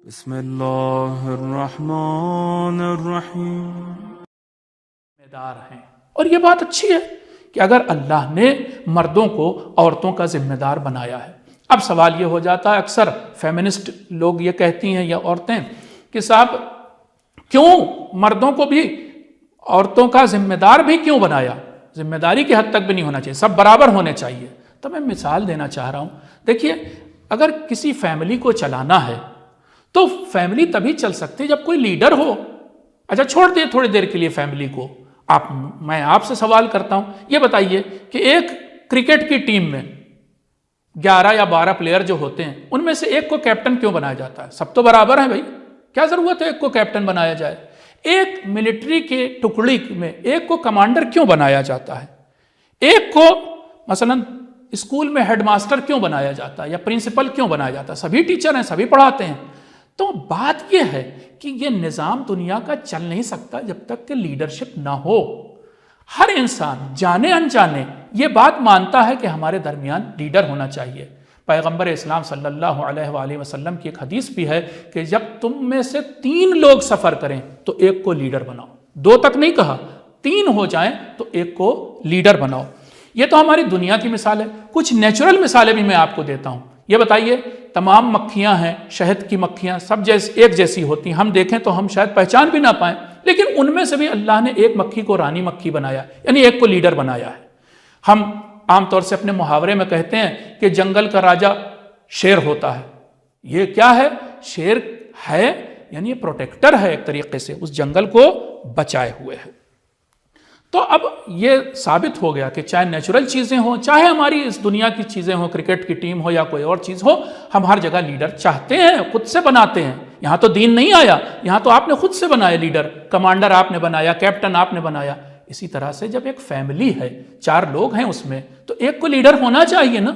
بسم اللہ الرحمن الرحیم۔ ذمہ دار ہیں، اور یہ بات اچھی ہے کہ اگر اللہ نے مردوں کو عورتوں کا ذمہ دار بنایا ہے۔ اب سوال یہ ہو جاتا ہے، اکثر فیمنسٹ لوگ یہ کہتی ہیں یا عورتیں کہ صاحب کیوں مردوں کو بھی عورتوں کا ذمہ دار بھی کیوں بنایا؟ ذمہ داری کی حد تک بھی نہیں ہونا چاہیے، سب برابر ہونے چاہیے۔ تو میں مثال دینا چاہ رہا ہوں، دیکھیے اگر کسی فیملی کو چلانا ہے تو فیملی تبھی چل سکتی جب کوئی لیڈر ہو۔ اچھا چھوڑ دیں تھوڑی دیر کے لیے فیملی کو، میں آپ سے سوال کرتا ہوں، یہ بتائیے کہ ایک کرکٹ کی ٹیم میں 11 یا 12 پلیئر جو ہوتے ہیں، ان میں سے ایک کو کیپٹن کیوں بنایا جاتا ہے؟ سب تو برابر ہیں بھائی، کیا ضرورت ہے ایک کو کیپٹن بنایا جائے؟ ایک ملٹری کے ٹکڑی میں ایک کو کمانڈر کیوں بنایا جاتا ہے؟ ایک کو مثلا اسکول میں ہیڈ ماسٹر کیوں بنایا جاتا ہے یا پرنسپل کیوں بنایا جاتا ہے؟ سبھی ٹیچر ہیں، سبھی پڑھاتے ہیں۔ تو بات یہ ہے کہ یہ نظام دنیا کا چل نہیں سکتا جب تک کہ لیڈرشپ نہ ہو۔ ہر انسان جانے انجانے یہ بات مانتا ہے کہ ہمارے درمیان لیڈر ہونا چاہیے۔ پیغمبر اسلام صلی اللہ علیہ وآلہ وسلم کی ایک حدیث بھی ہے کہ جب تم میں سے 3 لوگ سفر کریں تو ایک کو لیڈر بناؤ۔ 2 تک نہیں کہا، 3 ہو جائیں تو ایک کو لیڈر بناؤ۔ یہ تو ہماری دنیا کی مثال ہے۔ کچھ نیچرل مثالیں بھی میں آپ کو دیتا ہوں۔ یہ بتائیے، تمام مکھیاں ہیں، شہد کی مکھیاں سب ایک جیسی ہوتی ہیں، ہم دیکھیں تو ہم شاید پہچان بھی نہ پائیں، لیکن ان میں سے بھی اللہ نے ایک مکھی کو رانی مکھی بنایا، یعنی ایک کو لیڈر بنایا ہے۔ ہم عام طور سے اپنے محاورے میں کہتے ہیں کہ جنگل کا راجہ شیر ہوتا ہے۔ یہ کیا ہے؟ شیر ہے یعنی یہ پروٹیکٹر ہے، ایک طریقے سے اس جنگل کو بچائے ہوئے ہے۔ تو اب یہ ثابت ہو گیا کہ چاہے نیچرل چیزیں ہوں، چاہے ہماری اس دنیا کی چیزیں ہوں، کرکٹ کی ٹیم ہو یا کوئی اور چیز ہو، ہم ہر جگہ لیڈر چاہتے ہیں، خود سے بناتے ہیں۔ یہاں تو دین نہیں آیا، یہاں تو آپ نے خود سے بنایا لیڈر، کمانڈر آپ نے بنایا، کیپٹن آپ نے بنایا۔ اسی طرح سے جب ایک فیملی ہے، 4 لوگ ہیں اس میں، تو ایک کو لیڈر ہونا چاہیے نا۔